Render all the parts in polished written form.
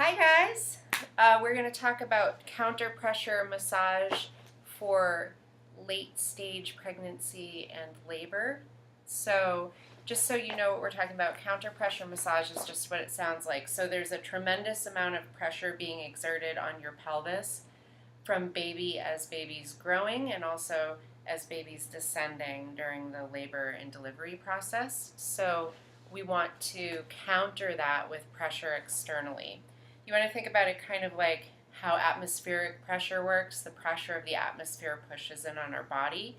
Hi guys! We're going to talk about counter pressure massage for late stage pregnancy and labor. So just so you know what we're talking about, counter pressure massage is just what it sounds like. So there's a tremendous amount of pressure being exerted on your pelvis from baby as baby's growing and also as baby's descending during the labor and delivery process. So we want to counter that with pressure externally. You want to think about it kind of like how atmospheric pressure works. The pressure of the atmosphere pushes in on our body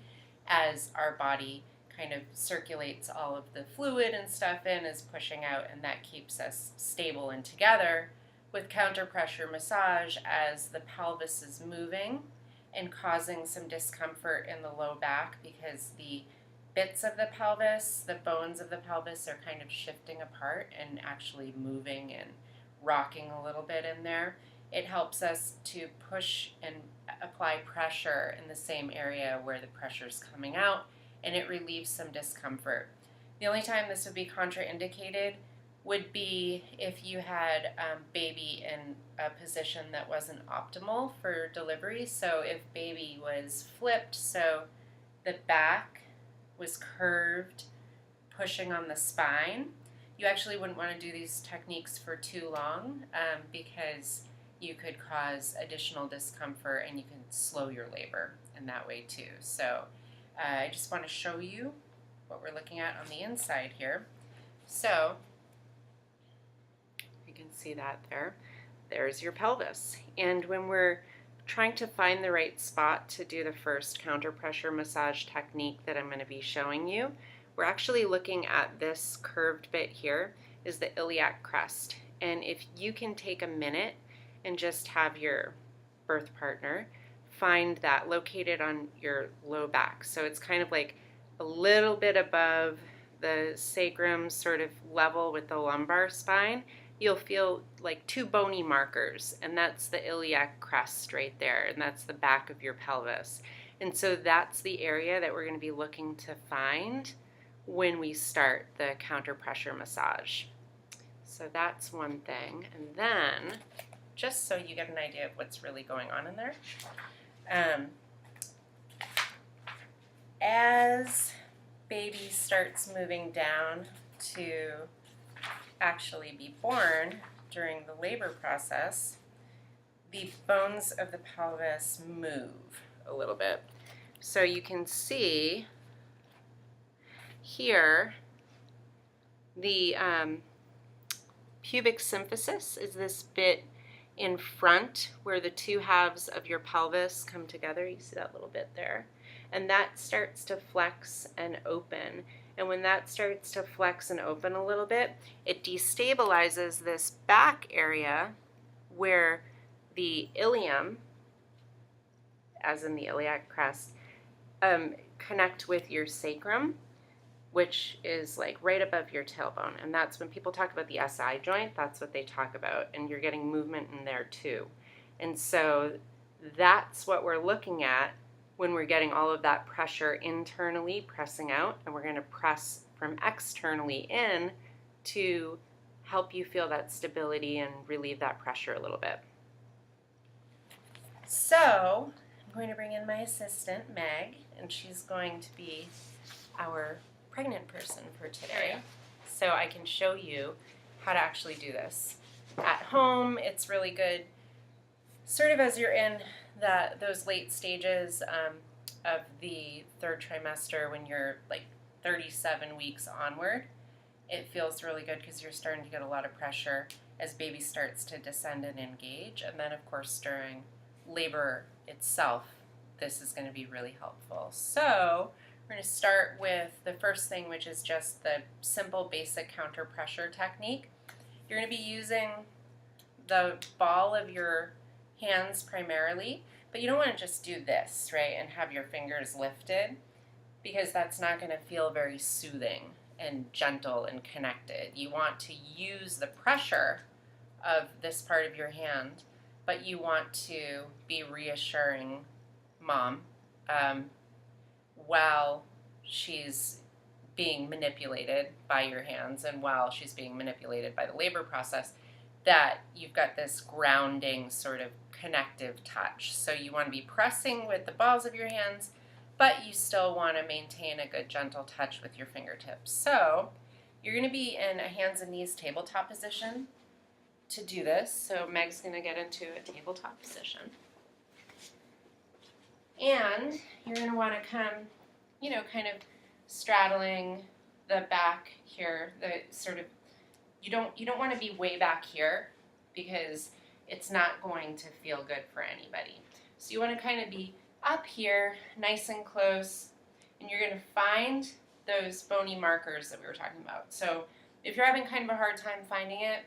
as our body kind of circulates all of the fluid and stuff in, is pushing out, and that keeps us stable and together. With counter pressure massage, as the pelvis is moving and causing some discomfort in the low back because the bits of the pelvis, the bones of the pelvis are kind of shifting apart and actually moving and rocking a little bit in there. It helps us to push and apply pressure in the same area where the pressure is coming out, and it relieves some discomfort. The only time this would be contraindicated would be if you had baby in a position that wasn't optimal for delivery. So if baby was flipped, so the back was curved, pushing on the spine, you actually wouldn't want to do these techniques for too long because you could cause additional discomfort and you can slow your labor in that way too. So I just want to show you what we're looking at on the inside here. So you can see that there. There's your pelvis. And when we're trying to find the right spot to do the first counter pressure massage technique that I'm going to be showing you, we're actually looking at this curved bit here is the iliac crest. And if you can take a minute and just have your birth partner find that located on your low back. So it's kind of like a little bit above the sacrum sort of level with the lumbar spine. You'll feel like two bony markers, and that's the iliac crest right there, and that's the back of your pelvis. And so that's the area that we're going to be looking to find when we start the counter pressure massage. So that's one thing. And then, just so you get an idea of what's really going on in there, as baby starts moving down to actually be born during the labor process, the bones of the pelvis move a little bit. So you can see here the pubic symphysis is this bit in front where the two halves of your pelvis come together. You see that little bit there? And that starts to flex and open. And when that starts to flex and open a little bit, it destabilizes this back area where the ilium, as in the iliac crest, connect with your sacrum, which is like right above your tailbone. And that's when people talk about the SI joint, that's what they talk about. And you're getting movement in there too. And so that's what we're looking at when we're getting all of that pressure internally pressing out, and we're going to press from externally in to help you feel that stability and relieve that pressure a little bit. So I'm going to bring in my assistant, Meg, and she's going to be our pregnant person for today, so I can show you how to actually do this. At home, it's really good sort of as you're in those late stages of the third trimester, when you're like 37 weeks onward. It feels really good because you're starting to get a lot of pressure as baby starts to descend and engage. And then, of course, during labor itself, this is going to be really helpful. So we're going to start with the first thing, which is just the simple basic counter pressure technique. You're going to be using the ball of your hands primarily, but you don't want to just do this, right, and have your fingers lifted, because that's not going to feel very soothing and gentle and connected. You want to use the pressure of this part of your hand, but you want to be reassuring mom while she's being manipulated by your hands and while she's being manipulated by the labor process. that you've got this grounding sort of connective touch. So you want to be pressing with the balls of your hands, but you still want to maintain a good gentle touch with your fingertips. So you're going to be in a hands and knees tabletop position to do this. So Meg's going to get into a tabletop position. And you're going to want to come, kind of straddling the back here, the sort of, you don't want to be way back here because it's not going to feel good for anybody. So you want to kind of be up here, nice and close, and you're going to find those bony markers that we were talking about. So if you're having kind of a hard time finding it,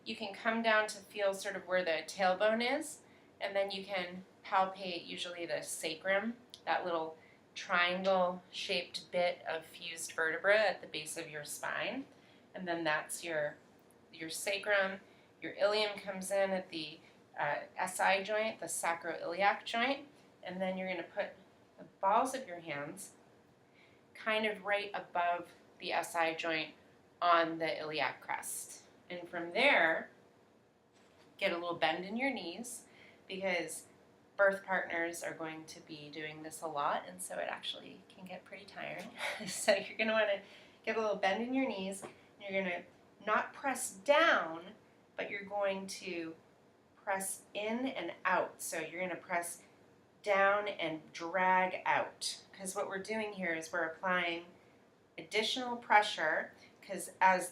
you can come down to feel sort of where the tailbone is, and then you can palpate usually the sacrum, that little triangle-shaped bit of fused vertebra at the base of your spine, and then that's your sacrum. Your ilium comes in at the SI joint, the sacroiliac joint, and then you're going to put the balls of your hands kind of right above the SI joint on the iliac crest. And from there, get a little bend in your knees, because birth partners are going to be doing this a lot, and so it actually can get pretty tiring. So you're going to want to get a little bend in your knees, and you're going to not press down, but you're going to press in and out. So you're going to press down and drag out, because what we're doing here is we're applying additional pressure, because as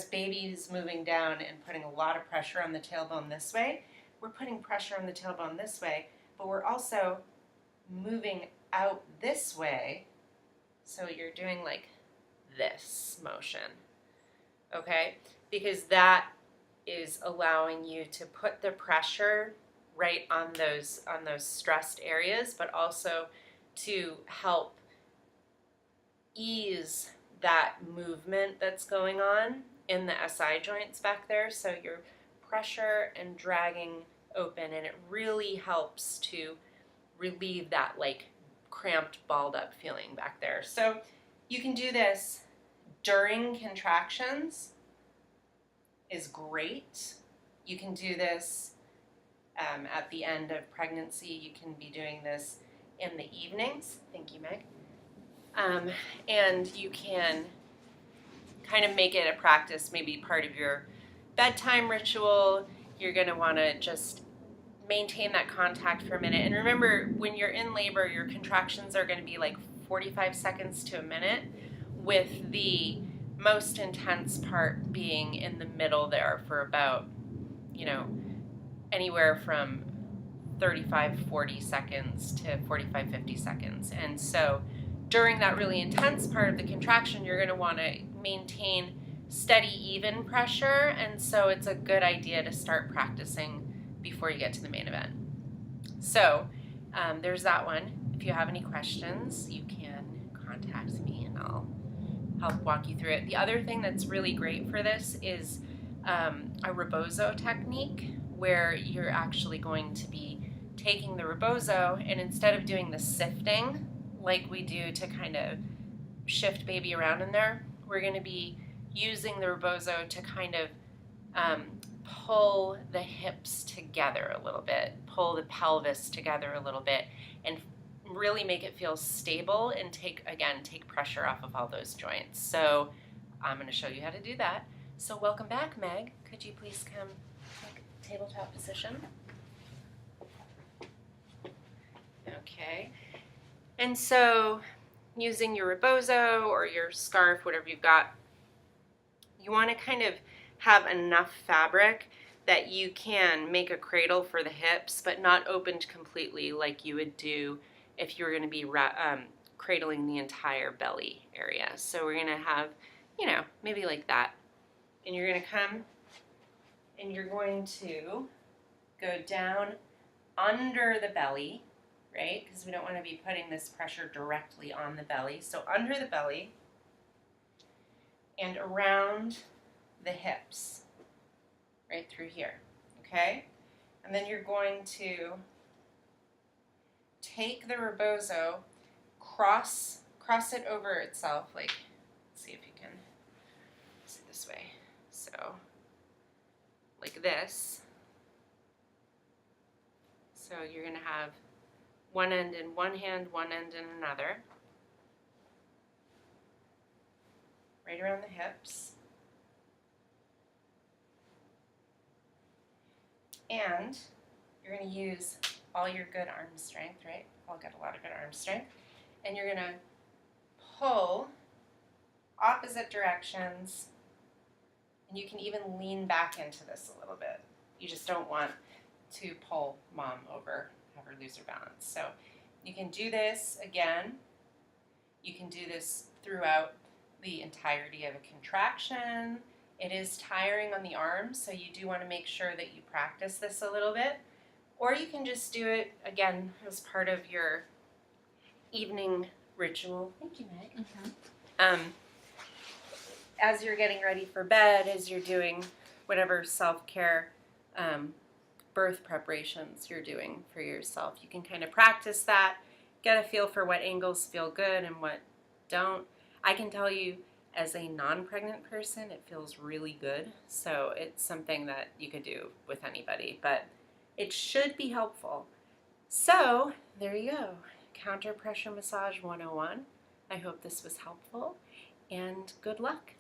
baby's moving down and putting a lot of pressure on the tailbone this way, we're putting pressure on the tailbone this way, but we're also moving out this way, so you're doing like this motion, okay? Because that is allowing you to put the pressure right on those stressed areas, but also to help ease that movement that's going on in the SI joints back there. So you're pressure and dragging open, and it really helps to relieve that like cramped, balled up feeling back there. So you can do this during contractions, is great. You can do this at the end of pregnancy. You can be doing this in the evenings. Thank you, Meg. And you can kind of make it a practice, maybe part of your bedtime ritual. You're going to want to just maintain that contact for a minute. And remember, when you're in labor, your contractions are going to be like 45 seconds to a minute, with the most intense part being in the middle there for about, anywhere from 35, 40 seconds to 45, 50 seconds. And so during that really intense part of the contraction, you're going to want to maintain steady, even pressure, and so it's a good idea to start practicing before you get to the main event. So there's that one. If you have any questions, you can contact me and I'll help walk you through it. The other thing that's really great for this is a rebozo technique, where you're actually going to be taking the rebozo, and instead of doing the sifting like we do to kind of shift baby around in there, we're going to be using the rebozo to kind of pull the hips together a little bit, pull the pelvis together a little bit, and really make it feel stable and take pressure off of all those joints. So I'm going to show you how to do that. So welcome back, Meg. Could you please come take tabletop position? Okay. And so using your rebozo or your scarf, whatever you've got, you want to kind of have enough fabric that you can make a cradle for the hips, but not opened completely like you would do if you were going to be cradling the entire belly area. So we're going to have, maybe like that. And you're going to come and you're going to go down under the belly, right? Because we don't want to be putting this pressure directly on the belly. So under the belly and around the hips, right through here, okay? And then you're going to take the rebozo, cross it over itself, like, let's see if you can see this way. So So like this. So you're going to have one end in one hand, one end in another. Right around the hips. And you're going to use all your good arm strength, right? I'll get a lot of good arm strength. And you're going to pull opposite directions. And you can even lean back into this a little bit. You just don't want to pull mom over, have her lose her balance. So you can do this again. You can do this throughout the entirety of a contraction. It is tiring on the arms, so you do want to make sure that you practice this a little bit. Or you can just do it, again, as part of your evening ritual. Thank you, Meg. Mm-hmm. As you're getting ready for bed, as you're doing whatever self-care birth preparations you're doing for yourself, you can kind of practice that, get a feel for what angles feel good and what don't. I can tell you, as a non-pregnant person, it feels really good. So it's something that you could do with anybody, but it should be helpful. So there you go, Counter Pressure Massage 101. I hope this was helpful, and good luck.